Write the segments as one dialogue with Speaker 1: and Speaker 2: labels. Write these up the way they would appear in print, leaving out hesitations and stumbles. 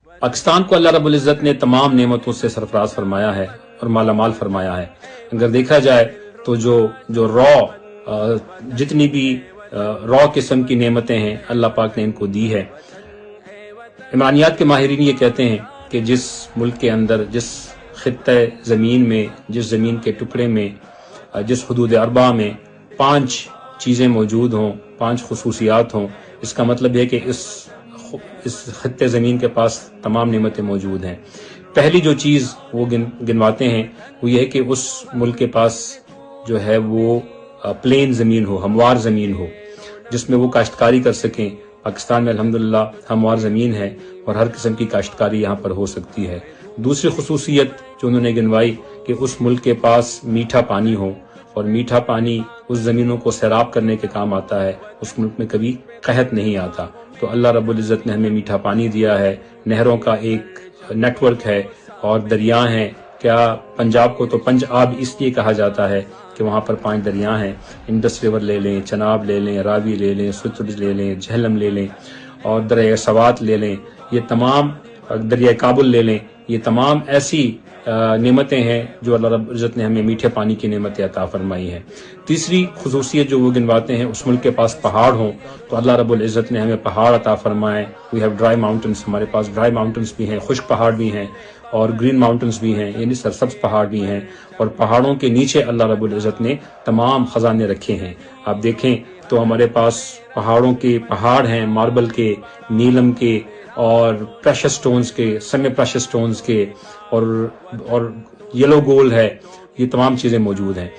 Speaker 1: पाकिस्तान को अल्लाह रब्बुल इज़्ज़त ने तमाम नेमतों से सरफराज फरमाया है और मालामाल फरमाया है। अगर देखा जाए तो जो जितनी भी रॉ किस्म की नेमतें हैं अल्लाह पाक ने इनको दी है। इमानियात के माहिरीन ये कहते हैं कि जिस मुल्क के अंदर, जिस खित्ते ज़मीन में, जिस ज़मीन के टुकड़े में, जिस हुदूद अरबा में 5 चीज़ें मौजूद हों, 5 खुसूसियात हों, इसका मतलब है कि इस खित्ते ज़मीन के पास तमाम नेमतें मौजूद हैं। पहली जो चीज़ वो गिनवाते हैं वो ये है कि उस मुल्क के पास जो है वो प्लेन ज़मीन हो, हमवार ज़मीन हो, जिसमें वो काश्तकारी कर सकें। पाकिस्तान में अल्हम्दुलिल्लाह हमवार ज़मीन है और हर किस्म की काश्तकारी यहाँ पर हो सकती है। दूसरी खुसूसियत जो उन्होंने गिनवाई कि उस मुल्क के पास मीठा पानी हो, और मीठा पानी उस ज़मीनों को सैराब करने के काम आता है, उस मुल्क में कभी कहत नहीं आता। तो अल्लाह रब्बुल इज़्ज़त ने हमें मीठा पानी दिया है, नहरों का एक नेटवर्क है और दरिया हैं। क्या पंजाब को तो पंज आब इसलिए कहा जाता है कि वहाँ पर 5 दरिया हैं। इंडस रिवर ले लें, चनाब ले लें, रावी ले लें, सतलुज ले लें, झेलम ले लें और दरिया सवात ले लें, ये तमाम, दरिया काबुल ले लें, ये तमाम ऐसी नेमतें हैं जो अल्लाह रब्बुल इज़्ज़त ने हमें मीठे पानी की नेमतें अता फरमाई हैं। तीसरी खुसूसियत जो वो गिनवाते हैं, उस मुल्क के पास पहाड़ हों तो अल्लाह रब्बुल इज़्ज़त ने हमें पहाड़ अता फरमाए। वी हैव ड्राई माउंटेन्स, हमारे पास ड्राई माउंटेन्स भी हैं, खुश्क पहाड़ भी हैं और ग्रीन माउंटेन्स भी हैं, यानी सरसब्ज पहाड़ भी हैं। और पहाड़ों के नीचे अल्लाह रब्बुल इज़्ज़त ने तमाम खजाने रखे हैं। आप देखें तो हमारे पास पहाड़ों के पहाड़ हैं, मार्बल के, नीलम के और प्रेशस स्टोन्स के, सेमी प्रेशस स्टोन्स के और येलो गोल्ड है, ये तमाम चीज़ें मौजूद हैं।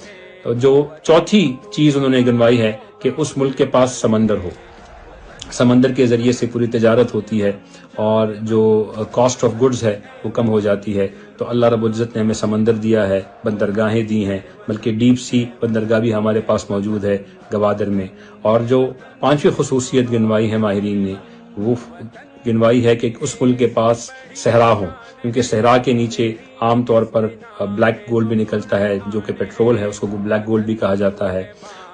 Speaker 1: जो चौथी चीज़ उन्होंने गिनवाई है कि उस मुल्क के पास समंदर हो, समंदर के ज़रिए से पूरी तिजारत होती है और जो कॉस्ट ऑफ गुड्स है वो कम हो जाती है। तो अल्लाह रब्बुल इज़्ज़त ने हमें समंदर दिया है, बंदरगाहें दी हैं, बल्कि डीप सी बंदरगाह भी हमारे पास मौजूद है गवादर में। और जो 5वीं खुसूसियत गिनवाई है माहिरीन ने, वो गिनवाई है कि उस मुल्क के पास सहरा हो, क्योंकि सहरा के नीचे आम तौर पर ब्लैक गोल्ड भी निकलता है, जो कि पेट्रोल है, उसको ब्लैक गोल्ड भी कहा जाता है।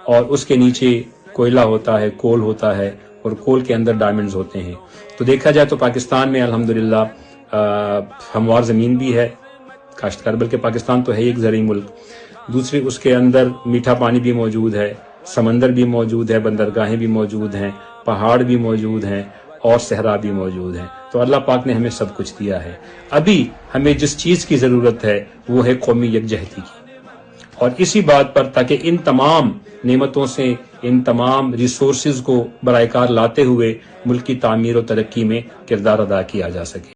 Speaker 1: और उसके नीचे कोयला होता है, कोल होता है और कोल के अंदर डायमंड्स होते हैं। तो देखा जाए तो पाकिस्तान में अल्हम्दुलिल्लाह हमवार ज़मीन भी है, काश्तकार, बल्कि पाकिस्तान तो है एक ज़रई मुल्क। दूसरी, उसके अंदर मीठा पानी भी मौजूद है, समंदर भी मौजूद है, बंदरगाहें भी मौजूद हैं, पहाड़ भी मौजूद हैं और सहरा भी मौजूद है। तो अल्लाह पाक ने हमें सब कुछ दिया है। अभी हमें जिस चीज़ की ज़रूरत है वो है कौमी यकजहती की। और इसी बात पर, ताकि इन तमाम नेमतों से, इन तमाम रिसोर्सेज को बराएकार लाते हुए मुल्क की तामीर और तरक्की में किरदार अदा किया जा सके।